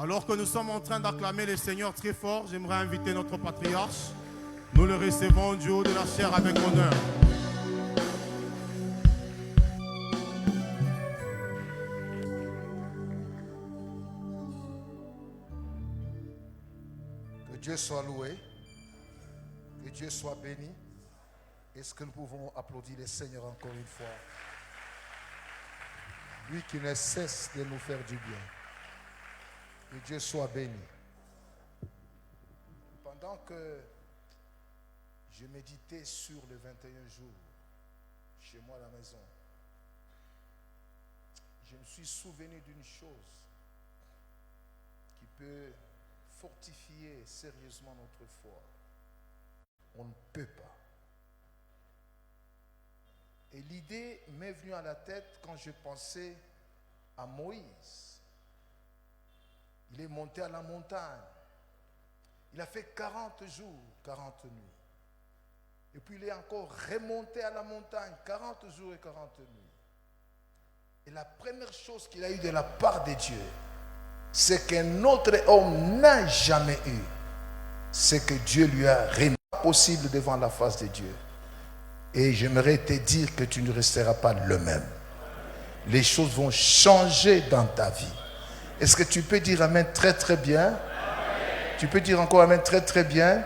Alors que nous sommes en train d'acclamer le Seigneur très fort, j'aimerais inviter notre patriarche. Nous le recevons du haut de la chair avec honneur. Que Dieu soit loué, que Dieu soit béni. Est-ce que nous pouvons applaudir le Seigneur encore une fois? Lui qui ne cesse de nous faire du bien. Que Dieu soit béni. Pendant que je méditais sur les 21 jours chez moi à la maison, je me suis souvenu d'une chose qui peut fortifier sérieusement notre foi. On ne peut pas. Et l'idée m'est venue à la tête quand je pensais à Moïse. Il est monté à la montagne. Il a fait 40 jours, 40 nuits. Et puis il est encore remonté à la montagne, 40 jours et 40 nuits. Et la première chose qu'il a eue de la part de Dieu, c'est qu'un autre homme n'a jamais eu. C'est que Dieu lui a remis possible devant la face de Dieu. Et j'aimerais te dire que tu ne resteras pas le même. Les choses vont changer dans ta vie. Est-ce que tu peux dire amen très très bien? Amen. Tu peux dire encore amen très très bien? Amen.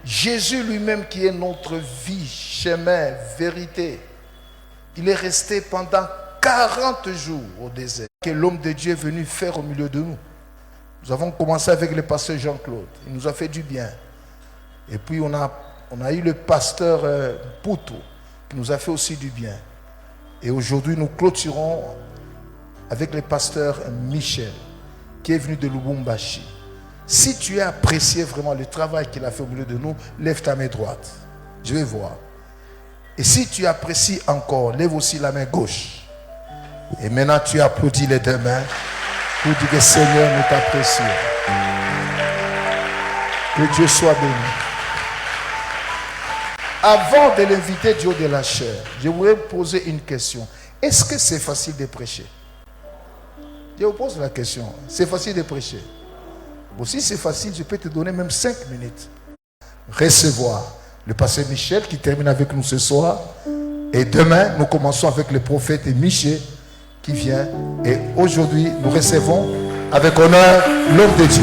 Jésus lui-même qui est notre vie, chemin, vérité. Il est resté pendant 40 jours au désert. Que l'homme de Dieu est venu faire au milieu de nous. Nous avons commencé avec le pasteur Jean-Claude. Il nous a fait du bien. Et puis on a eu le pasteur Poutou qui nous a fait aussi du bien. Et aujourd'hui nous clôturons avec le pasteur Michel qui est venu de Lubumbashi. Si tu as apprécié vraiment le travail qu'il a fait au milieu de nous, lève ta main droite. Je vais voir. Et si tu apprécies encore, lève aussi la main gauche. Et maintenant tu applaudis les deux mains pour dire que Seigneur, nous t'apprécions. Que Dieu soit béni. Avant de l'inviter du haut de la chair, je voudrais poser une question. Est-ce que c'est facile de prêcher? Je vous pose la question. C'est facile de prêcher? Bon, si c'est facile, je peux te donner même 5 minutes. Recevoir le pasteur Michel qui termine avec nous ce soir. Et demain, nous commençons avec le prophète Michel qui vient. Et aujourd'hui, nous recevons avec honneur l'homme de Dieu.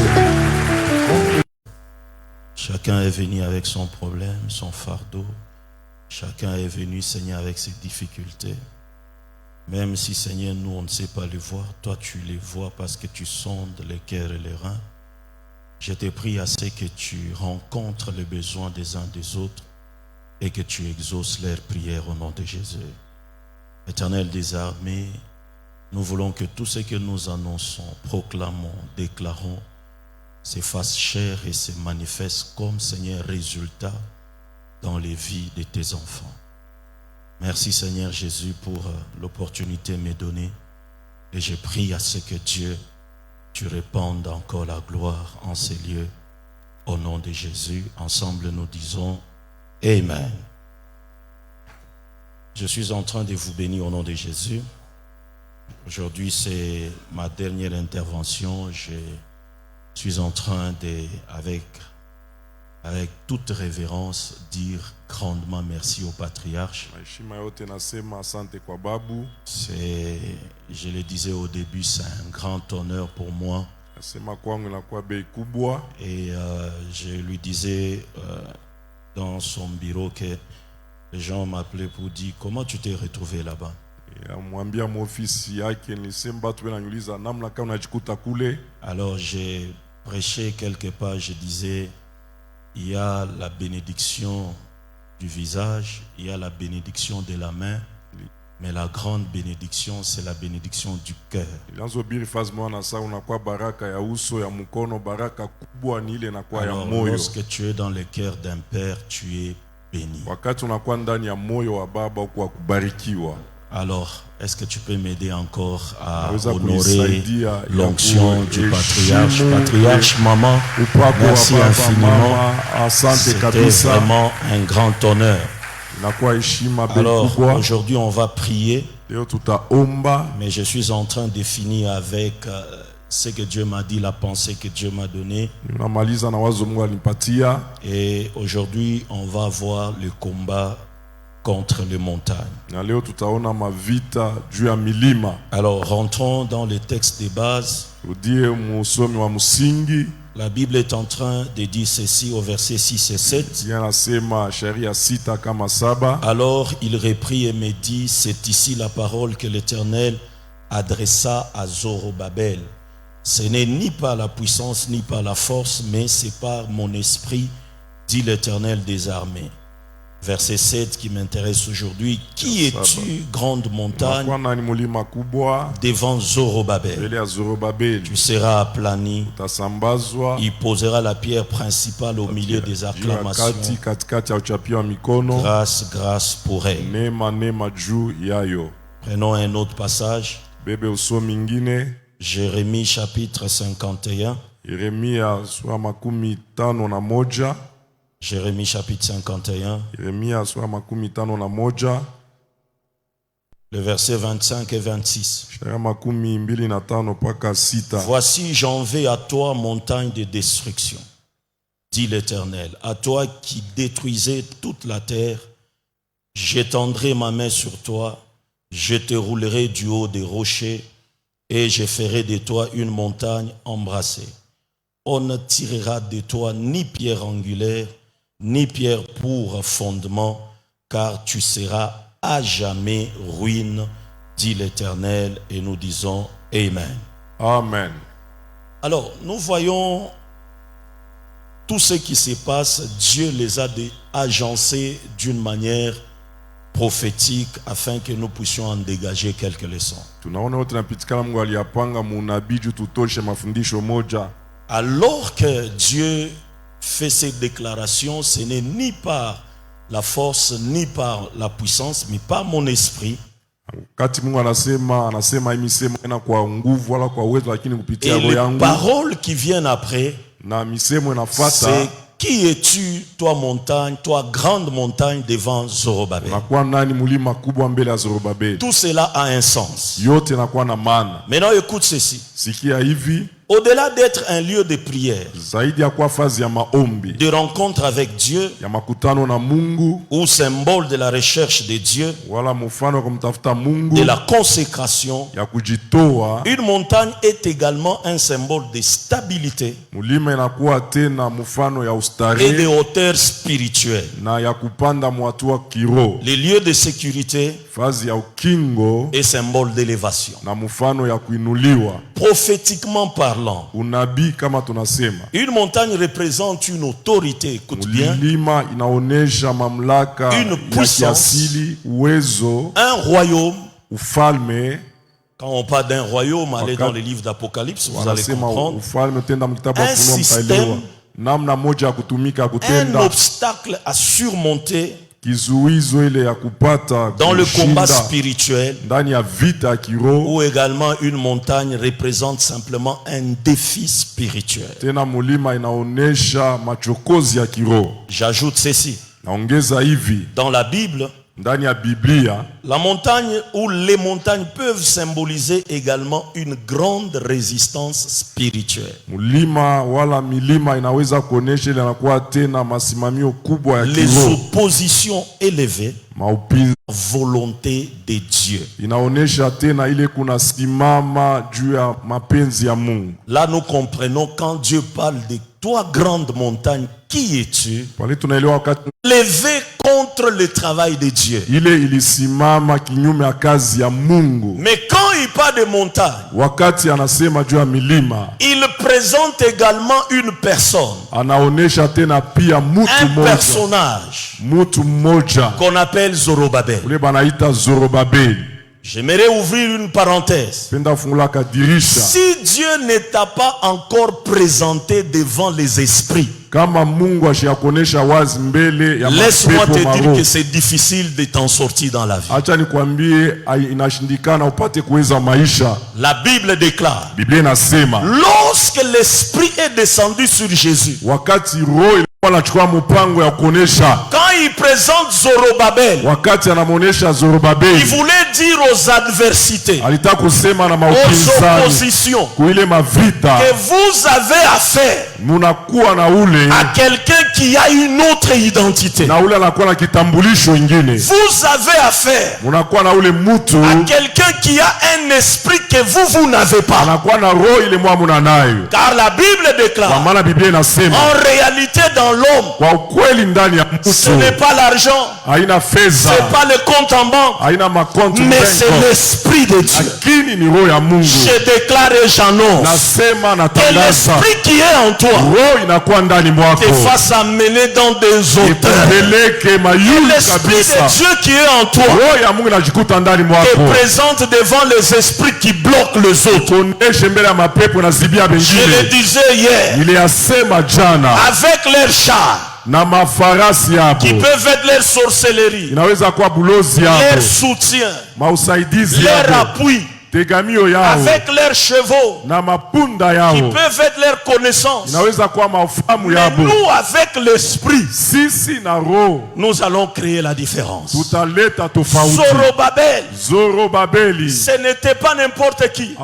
Chacun est venu avec son problème, son fardeau. Chacun est venu, Seigneur, avec ses difficultés. Même si, Seigneur, nous, on ne sait pas les voir, toi, tu les vois parce que tu sondes les cœurs et les reins. Je te prie à ce que tu rencontres les besoins des uns des autres et que tu exauces leurs prières au nom de Jésus. Éternel des armées, nous voulons que tout ce que nous annonçons, proclamons, déclarons, se fasse chair et se manifeste comme, Seigneur, résultat dans les vies de tes enfants. Merci, Seigneur Jésus, pour l'opportunité m'est donnée. Et je prie à ce que Dieu, tu répandes encore la gloire en ces lieux. Au nom de Jésus, ensemble nous disons Amen. Je suis en train de vous bénir au nom de Jésus. Aujourd'hui, c'est ma dernière intervention. Je suis en train de, avec toute révérence, dire grandement merci au patriarche. Je le disais au début, c'est un grand honneur pour moi. Et je lui disais dans son bureau que les gens m'appelaient pour dire comment tu t'es retrouvé là-bas. Alors j'ai prêché quelque part, je disais, il y a la bénédiction du visage, il y a la bénédiction de la main, mais la grande bénédiction, c'est la bénédiction du cœur. Alors, lorsque tu es dans le cœur d'un père, tu es béni. Alors, est-ce que tu peux m'aider encore à honorer l'onction du patriarche? Patriarche, maman, merci infiniment. C'était vraiment un grand honneur. Alors, aujourd'hui, on va prier. Mais je suis en train de finir avec ce que Dieu m'a dit, la pensée que Dieu m'a donnée. Namaliza na wazo Mungu alinipatia. Et aujourd'hui, on va voir le combat contre les montagnes. Na leo tutaona mavita juu ya milima. Alors, rentrons dans le texte de base. Udie musomi wa msingi. La Bible est en train de dire ceci au verset 6 et 7. Yanasema sheria 6 kama 7. Alors il reprit et me dit, c'est ici la parole que l'Éternel adressa à Zorobabel. Ce n'est ni par la puissance ni par la force, mais c'est par mon esprit, dit l'Éternel des armées. Verset 7 qui m'intéresse aujourd'hui. Qui es-tu, grande montagne, devant Zorobabel? Tu seras aplani. Il posera la pierre principale au milieu des acclamations. Grâce, grâce pour elle. Prenons un autre passage. Jérémie chapitre 51. Jérémie chapitre 51. Le verset 25 et 26. Voici, j'en vais à toi, montagne de destruction, dit l'Éternel, à toi qui détruisais toute la terre. J'étendrai ma main sur toi, je te roulerai du haut des rochers et je ferai de toi une montagne embrassée. On ne tirera de toi ni pierre angulaire, ni pierre pour fondement, car tu seras à jamais ruine, dit l'Éternel, et nous disons Amen. Amen. Alors, nous voyons tout ce qui se passe, Dieu les a agencés d'une manière prophétique afin que nous puissions en dégager quelques leçons. Alors que Dieu fait ces déclarations, ce n'est ni par la force ni par la puissance, mais par mon esprit. Et les paroles qui viennent après, c'est qui es-tu, toi montagne, toi grande montagne devant Zorobabel? Tout cela a un sens. Maintenant écoute ceci. Au-delà d'être un lieu de prière, de rencontre avec Dieu, ou symbole de la recherche de Dieu, de la consécration, une montagne est également un symbole de stabilité et de hauteur spirituelle. Les lieux de sécurité est symbole d'élévation. Prophétiquement parlant, une montagne représente une autorité, écoute bien, une puissance, un royaume. Quand on parle d'un royaume, allez dans le livre d'Apocalypse, vous allez comprendre. Un système, un obstacle à surmonter dans le combat spirituel, ou également une montagne représente simplement un défi spirituel. J'ajoute ceci. Dans la Bible, la montagne ou les montagnes peuvent symboliser également une grande résistance spirituelle. Les oppositions élevées, volonté de Dieu. Là nous comprenons quand Dieu parle de toi grande montagne, qui es-tu? Levé contre le travail de Dieu. Mais quand il parle de montagne, il présente également une personne, un personnage qu'on appelle Zorobabel. J'aimerais ouvrir une parenthèse. Si Dieu ne t'a pas encore présenté devant les esprits, laisse-moi te dire que c'est difficile de t'en sortir dans la vie. La Bible déclare, lorsque l'Esprit est descendu sur Jésus, quand il présente Zorobabel, wakati anamuonesha il Zorobabeli, voulait dire aux adversités, alitaka kusema na aux maupinzani oppositions, kuile mavita, que vous avez affaire munakuwa na ule à quelqu'un qui a une autre identité. na ule anakuwa na kitambulisho ingine, Vous avez affaire munakuwa na ule mutu à quelqu'un qui a un esprit que vous n'avez pas. anakuwa na roho ile mwa muna nayo, Car la Bible kwa déclare, maana Biblia inasema en réalité dans l'homme, kwa ukweli ndani ya ce mtu n'est pas l'argent, haina fedha, c'est pas le compte en banque, haina makonto mais c'est benko, l'esprit de Dieu. lakini ni roho ya Mungu. Je déclare et j'annonce Nasema que natangaza, l'esprit qui est en toi roho inakuwa ndani mwako te fasse amener dans des hauteurs. ipeleke mayulu L'esprit kabisa. de Dieu qui est en toi Roho ya Mungu inajikuta ndani te mwako, présente devant les esprits qui bloquent les autres. kuoneshe mbele ya mapepo na zibia Je le bengine. disais hier, Niliyasema jana, avec leurs chars, na mafarasi yabo qui peuvent être leur sorcellerie, inaweza kuwa bulozi leur yabo, soutien, mausaidizi leur yabo, appui, tegamio yao avec leurs chevaux, na mapunda qui yao, peuvent être leur connaissance. inaweza kuwa maufahamu Mais yabo. nous, avec l'esprit, Sisi na roho nous allons créer la différence. tutaleta tofauti. Zorobabel, Zorobabeli ce n'était pas n'importe qui.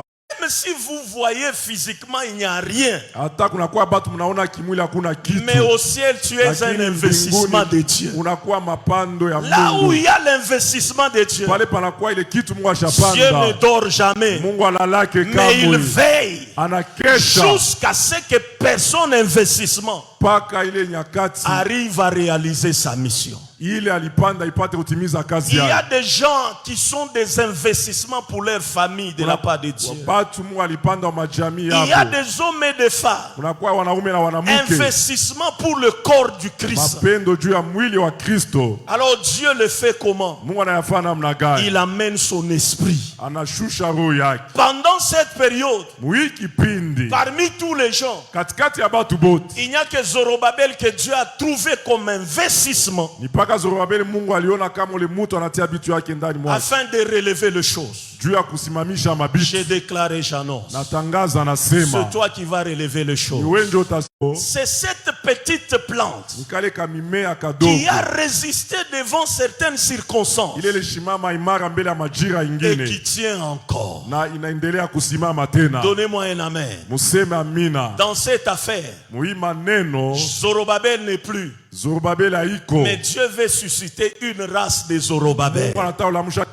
Même si vous voyez physiquement, il n'y a rien. hata kunakuwa batu mnaona kimwili hakuna kitu, Mais au ciel, tu es un lakini investissement de mbinguni Dieu. unakuwa mapando ya Là où Mungu. il y a l'investissement de Dieu, Pale panakuwa ile kitu Mungu Dieu ne ashapanda. dort jamais. Mungu alalake Mais il kamwe, veille anakesha jusqu'à ce que personne investissement mpaka ile nyakati arrive à réaliser sa mission. ile alipanda ipate kutimiza kazi Il y a yake. des gens qui sont des investissements pour leur famille de la part de Dieu. Batu Mungu alipanda wa majamii Il y a yapo, des hommes et des femmes, kunakuwa wanaume na wanamke, investissement pour le corps du Christ. mapendo juu ya mwili wa Kristo. Alors Dieu le fait comment? Mungu anayafanya namna gani? Il amène son esprit. Anashusha roho yake Pendant cette période, mwii kipindi, parmi tous les gens, katikati ya batu bote il n'y a que Zorobabel que Dieu a trouvé comme investissement ni mpaka Zorobabeli Mungu aliona kama ule mutu anatia bitu yake ndani mwake afin de relever les choses. juu ya kusimamisha J'ai mabitu. déclaré, j'annonce. Natangaza, C'est nasema toi qui vas relever les ni choses. wewe ndio utasoma C'est cette petite plante nikale kamimea kadogo qui a résisté devant certaines circonstances ile ilishimama imara mbele ya majira et ingine qui tient encore. na inaendelea kusimama tena. Donnez-moi un amen. Museme amina. Dans cette affaire, Muhii maneno Zorobabel n'est plus. Zorobabeli haiko, Mais Dieu veut susciter une race de Zorobabel. Mungu anataka ulamusha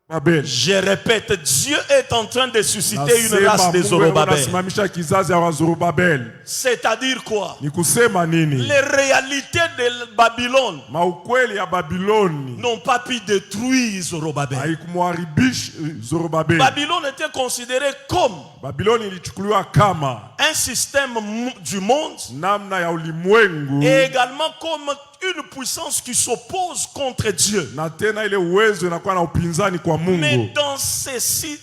Babeli. Je répète, Dieu est en train de susciter une Nasema race de Mungu Zorobabel. anasimamisha kizazi ya Zorobabeli. C'est-à-dire quoi? Ni kusema nini? Les réalités de Babylone Maukweli ya Babiloni n'ont pas pu détruire Zorobabel. haikumharibisha Zorobabeli. Babylone était considérée comme Babiloni ilichukuliwa kama un système du monde namna ya ulimwengu et également comme une puissance qui s'oppose contre Dieu. na tena ile uwezo inakuwa na upinzani kwa Mais Mungu.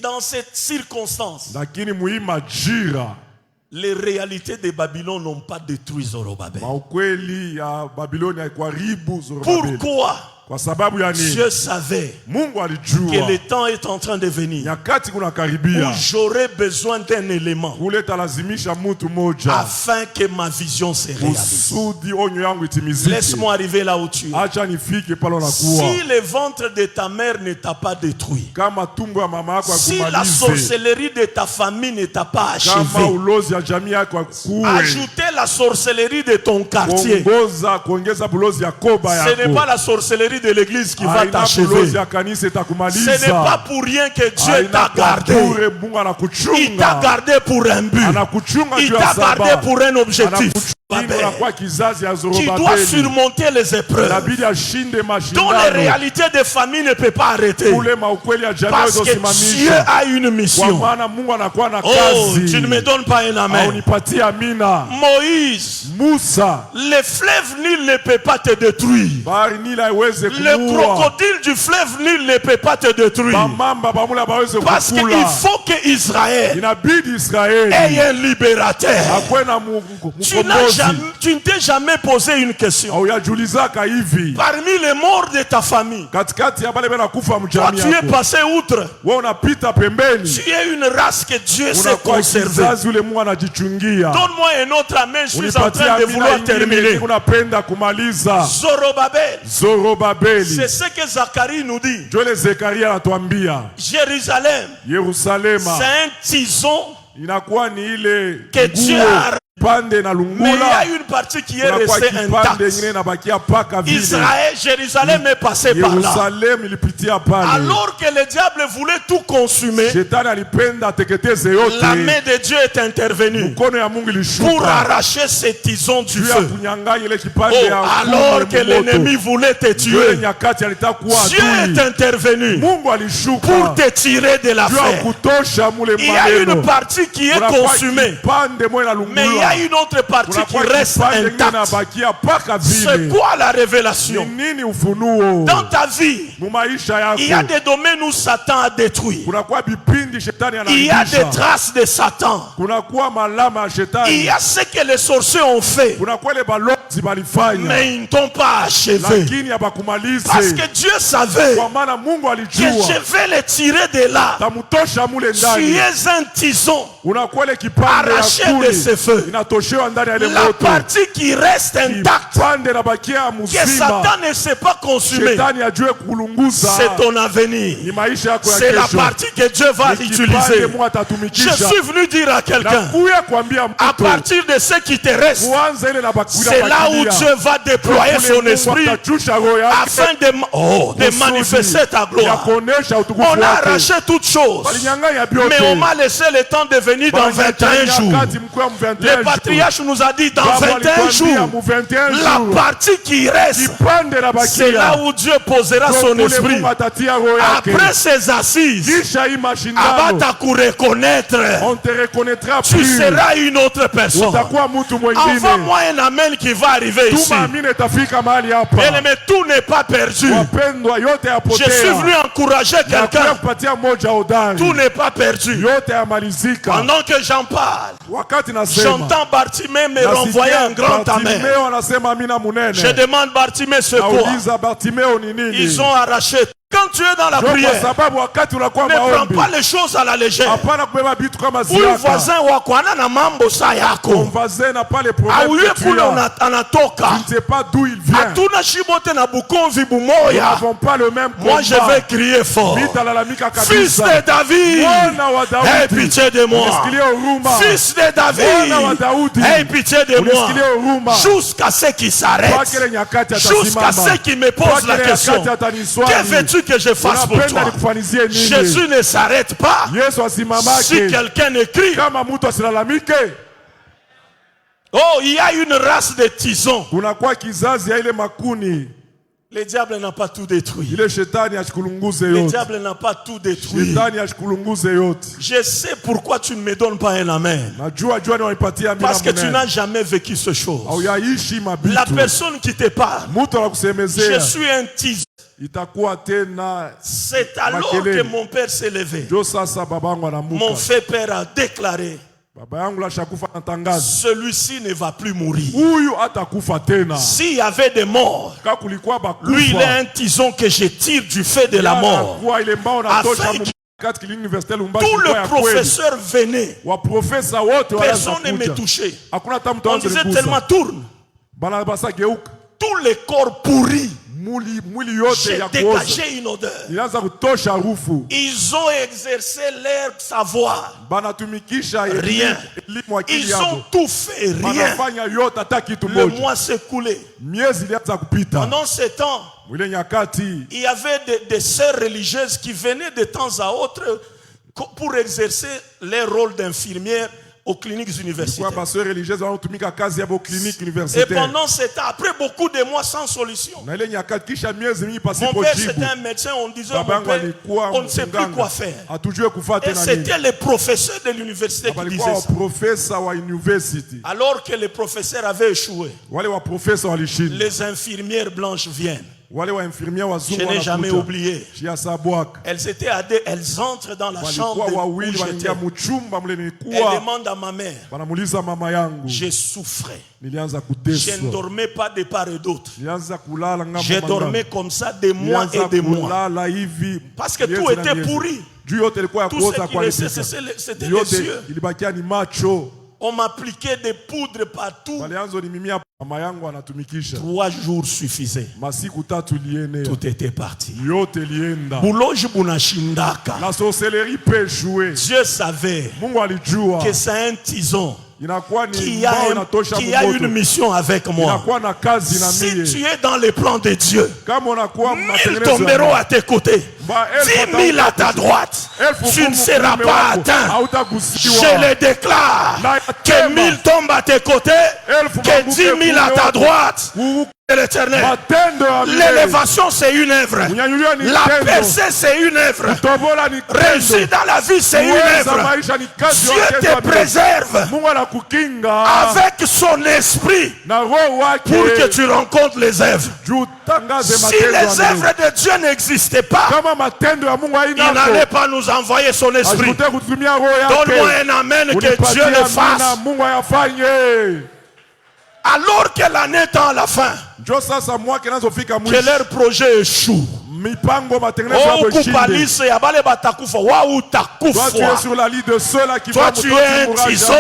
dans cette circonstance, Lakini muhii majira les réalités de Babylone n'ont pas détruit Zorobabel. maukweli ya Babiloni haikuharibu Zorobabeli. Pourquoi? Kwa sababu ya nini? Dieu savait Mungu que alijua le temps est en train de venir nyakati kuna où karibia j'aurai besoin d'un élément kule talazimisha mtu moja afin que ma vision se réalise. kusudi onyo yangu itimizike. Laisse-moi arriver là où tu es. Acha nifike pale unakuwa. Si le ventre de ta mère ne t'a pas détruit, Kama tumbo ya mama yako si la hakumalize, sorcellerie de ta famille ne t'a pas kama achevé, ulozi ya jamii yako hakuwe, ajouter la sorcellerie de ton quartier, kuongeza bulozi ya koba ce n'est pas yako, la sorcellerie de l'église qui va haina t'achever. bulozi ya kanisa Ce n'est pas itakumaliza. pour rien que Dieu Haina t'a kwa gardé. bure, Mungu Il t'a anakuchunga. gardé pour un but. Anakuchunga Il juu ya t'a gardé sababu. pour un objectif. Anakuchunga Babel, unakuwa kizazi ya tu dois Zorobabeli. surmonter les épreuves Inabidi ashinde dont les mashindano. réalités de famille ne peuvent pas arrêter. Ule maukweli ya jamii Parce que Dieu uzosimamisha. a une Kwa mission. maana Mungu anakuwa na Oh, kazi. tu ne me donnes pas un amen. Haunipatie amina. Moïse, Musa, le fleuve Nil ne peut pas te détruire. bahari Nili haiweze Le kumuua. crocodile du fleuve Nil ne peut pas te détruire. Bamamba bamula baweze Parce qu'il kukula. faut que Israël Inabidi Israeli ait un libérateur. akwe na Tu n'as mkombozi. tu ne t'es jamais posé une question. Hauyajulizaka hivi. Parmi les morts de ta famille, Katikati ya bale banakufa toi mjamii tu es yako. passé outre. Wewe unapita pembeni. Tu es une race que Dieu s'est Unakuwa conservée. kizazi ule Mungu anajichungia. Donne-moi un autre amen, je suis en Unipatie train de amina vouloir ingine, terminer. unapenda kumaliza. Zorobabel, Zorobabeli. c'est ce que Zacharie nous dit. Joel Zekaria anatuambia Jérusalem, Yerusalema c'est un tison, inakuwa ni ile Que Dieu a- pande na mais il y lungula. a une partie qui est Kunakuwa restée kipande intacte. ingine inabakia paka vile. Israël, Jérusalem est passé par là. Yerusalemu ilipitia pale. Alors que le diable voulait tout consumer, Shetani alipenda ateketeze yote. la main de Dieu est intervenue Mkono ya Mungu pour ilishuka arracher ces tisons du juu ya feu. kunyang'anya ile kipande Oh, ya alors kuni que ya moto. l'ennemi voulait te Yule tuer, nyakati alitaka kuwa Dieu est adui. intervenu Mungu alishuka pour te tirer de juu ya l'affaire. kutosha mule Il y a une maneno. partie qui est Kunakuwa consumée, kipande moja na mais il y a lungula. une autre partie qui Kunakuwa reste kipande ingine intacte. inabakia paka C'est vile. quoi la Ni révélation? nini ufunuo? Dans ta vie, Mu maisha il y a yako des domaines où Satan a détruit. kunakuwa vipindi shetani Il y a des anaibisha. traces de Satan. Kunakuwa malama ya Il shetani. y a ce que les sorciers ont fait, Kunakuwa ile balozi balifanya mais ils ne t'ont pas achevé. lakini habakumalize. Parce que Dieu savait Kwa maana Mungu que alijua je vais les tirer de là. tamutosha mule Tu ndani. es un tison Unakuwa ile kipande arraché ya de kuni ce feu. inatoshewa ndani ya ile La moto. partie qui reste intacte, Kipande nabakia que mzima. Satan ne s'est pas consumé, Shetani ajue kulunguza. c'est ton avenir. Ni maisha yako C'est ya la kesho. partie que Dieu va Ni utiliser. kipande Mungu Je atatumikisha. suis venu dire à quelqu'un, Nakuya kuambia à mtu partir de ce qui te reste, kuanza ile na bakuya c'est là où Dieu va déployer son esprit afin de manifester ta ya gloire. kuonesha utukufu On a wake. arraché toutes choses, Walinyang'anya vyote. mais on m'a laissé le temps de venir dans 21 jours. Nyakati mkuu ya mu 21 Le jours. patriarche nous a dit dans Baba 21 alituambia jours, mu 21 la jours. partie qui reste, Kipande na c'est bakia. là où Dieu posera son Kule esprit. Mungu atatia roho yake. Après ces assises, Kisha hii mashindano Abata reconnaître, on te reconnaîtra tu plus. seras une autre personne. Utakuwa mtu mwingine. Envoie-moi un amen qui va arriver ici. Tuma amini itafika mahali hapa. Bien-aimé, tout n'est pas perdu. Wapendwa, yote Je suis venu yapotea. encourager Nakuya quelqu'un. kupatia moja hodari. Tout n'est pas perdu. Yote yamalizika. Pendant que j'en parle, Wakati nasema j'entends Bartimée me nasikia renvoyer un grand amen. Bartimeo anasema amina munene. Je demande Bartimée c'est quoi? Nauliza Bartimeo ni nini? Ils ont arraché. Quand tu es dans la Ndio kwa prière, sababu wakati unakuwa ne prends maombi pas les choses à la légère. hapana kubeba vitu kama Huyu ziaka. voisin wako ana na mambo saa yako. Voisin n'a pas les problèmes Auye que tu kule as. anatoka. Tu ne sais pas d'où il vient. Hatuna shibote na bukomvi Nous bumoya. n'avons pas le même combat. Moi je vais crier fort. Vitalalamika Fils kabisa. de David, Mwana wa Daudi. aie pitié de moi. Unisikilie huruma. Fils de David, Mwana wa Daudi. aie pitié de moi. Unisikilie huruma. Jusqu'à ce qu'il Kwa s'arrête. kile nyakati Jusqu'à atasimama. ce qu'il me Kwa pose la kile question. nyakati ataniswali. Que veux-tu que je fasse pour Unapenda toi? nikufanizie nini? Jésus ne s'arrête pas. Yesu asimamake. Si quelqu'un écrit, Kama mtu asilalamike, oh, il y a une race de tisons. kunakuwa kizazi ya ile makuni. Le diable n'a pas tout détruit. Ile shetani ashikulunguze Le yote. diable n'a pas tout détruit. Shetani ashikulunguze yote. Je sais pourquoi tu ne me donnes pas un amen. Najua ni wanipatia amina Parce que tu munene. n'as jamais vécu ce chose. Hauyaishi mabitu. La personne qui te parle, Mtu je anakusemezea suis un tison. itakuwa tena. C'est alors que mon père s'est levé. Jo sasa babangu Mon anamuka. fait père a déclaré, Baba yangu lashakufa natangaza. celui-ci ne va plus mourir. Huyu hatakufa tena. S'il y avait des morts, Kama kulikuwa bakufa. lui il est un tison que je tire du fait de la mort. Anakuwa ile mbao natosha Afin que katika university Lumbashi tout kwa le ya kweli. professeur venait. Wa profesa wote Personne ne wanakuja. me touchait. Hakuna hata mtu On anaweza disait kunigusa. tellement tourne. Bana basa geuka. Tous les corps pourris. Mwili yote J'ai ya kuoza. dégagé une odeur. Inaanza kutosha harufu. Ils ont exercé leur savoir. Banatumikisha Rien. elimu akili Ils yako. ont tout fait, rien. Banafanya yote hata kitu Le moja. mois s'est coulé. Miezi ilianza kupita. Pendant ce temps, Mwile nyakati il y avait des sœurs religieuses qui venaient de temps à autre pour exercer leur rôle d'infirmière aux cliniques kwa universitaires. baseur religieuse wanatumika kazi yabo clinique Et universitaire. pendant ce temps, après beaucoup de mois sans solution, Na ile nyakati kisha miezi mingi mon pasipo père jibu. c'était un médecin, on disait Baba mon yangu père, alikuwa on ne sait plus mganga. quoi faire. Hatujue kufuata Et na nini. c'était le professeur de l'université qui Walikuwa disait ça. profesa wa university. Alors que le professeur avait échoué, Wale wa profesa walishinda. les infirmières blanches viennent. Wale wa infirmier wazungu Je n'ai jamais wanakuja. oublié. Chiasabwaka. Elles étaient à deux, elles entrent dans la chambre Walikuwa où wawili j'étais. wanaingia mchumba mle Elles nilikuwa. demandent à ma mère. Wanamuuliza mama yangu. Je souffrais. Nilianza Je ne kuteswa. dormais pas de part et d'autre. Nilianza kulala ngamo. Je dormais comme ça des mois et des mois. Kulala hivi. Parce que tout était pourri. Juu yote ilikuwa ya Tout kuoza ce qui kwa restait, lipika. c'était les Yote yeux. ilibakia ni macho. On m'appliquait des poudres partout. Walianza nimimia mama yangu anatumikisha. 3 jours suffisaient. Masiku tatu lienea. Tout était parti. Yote lienda. Buloji bunashindaka. La sorcellerie peut jouer. Dieu savait Mungu alijua. que c'est un tison Inakuwa ni qui mbao a inatosha une moto. mission avec moi. Inakuwa na kazi na Si mie. tu es dans les plans de Dieu, Kama unakuwa 1000 tomberont à tes côtés, 10 000 à ta droite. Tu ne seras pas atteint. Je le déclare que 1000 tombent à tes côtés, que 10 000 à ta droite. L'Éternel. L'élévation, c'est une œuvre. La percée, c'est une œuvre. Réussir dans la vie, c'est une œuvre. Dieu te préserve avec son esprit pour que tu rencontres les œuvres. Si les œuvres de Dieu n'existaient pas, il n'allait pas nous envoyer son esprit. Donne-moi un amen que Dieu le fasse. Alors que l'année tend à la fin, que leur projet échoue. Mipango matengenezo hapo chini. Toi tu es sur la liste de ceux-là qui vont tu es un tison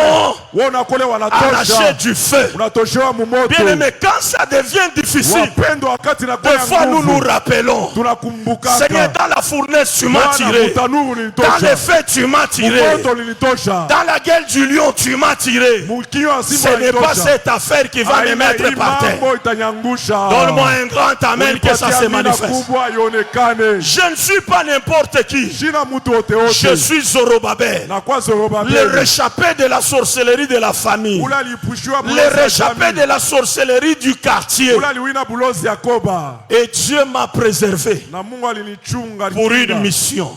arraché du feu. Bien aimé, quand ça devient difficile, des fois nous nous rappelons, Seigneur, dans la fournaise tu m'as tiré, dans les feux tu m'as tiré, dans la gueule du lion tu m'as tiré. Ce n'est pas cette affaire qui va me mettre par terre. Donne-moi un grand amen que ça se manifeste. Je ne suis pas n'importe qui. Je suis Zorobabel, le réchappé de la sorcellerie de la famille, le réchappé de la sorcellerie du quartier. Et Dieu m'a préservé pour une mission.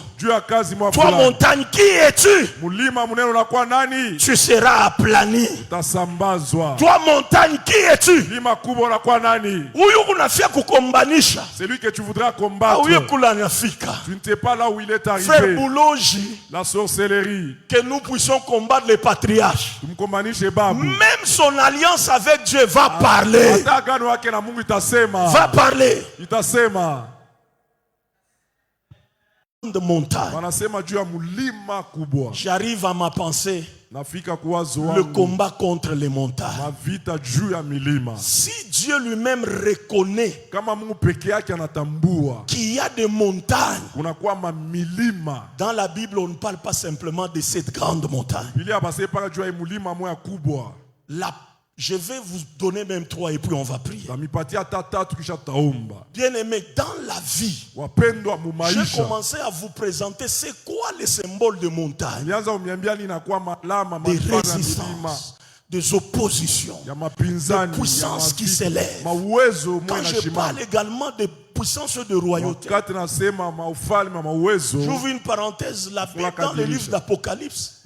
Toi, montagne, qui es-tu? Tu seras aplani. Toi, montagne, qui es-tu? C'est lui que tu voudras combattre. Tu ne sais pas là où il est arrivé. Frère Bouloji, la sorcellerie. Que nous puissions combattre les patriarches. Même son alliance avec Dieu va parler. Va parler. De montagne. J'arrive à ma pensée. Le combat contre les montagnes. Si Dieu lui-même reconnaît qu'il y a des montagnes, dans la Bible on ne parle pas simplement de cette grande montagne. Je vais vous donner même 3 et puis on va prier. Bien aimé, dans la vie, j'ai commencé à vous présenter c'est quoi les symboles de montagne. Des résistances, des oppositions, des puissances qui s'élèvent. Quand je parle également des puissances de royauté, j'ouvre une parenthèse, la Bible dans le livre d'Apocalypse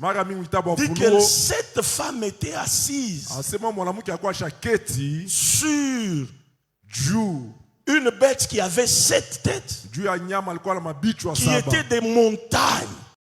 dit que cette femme était assise sur une bête qui avait 7 têtes, qui était des montagnes.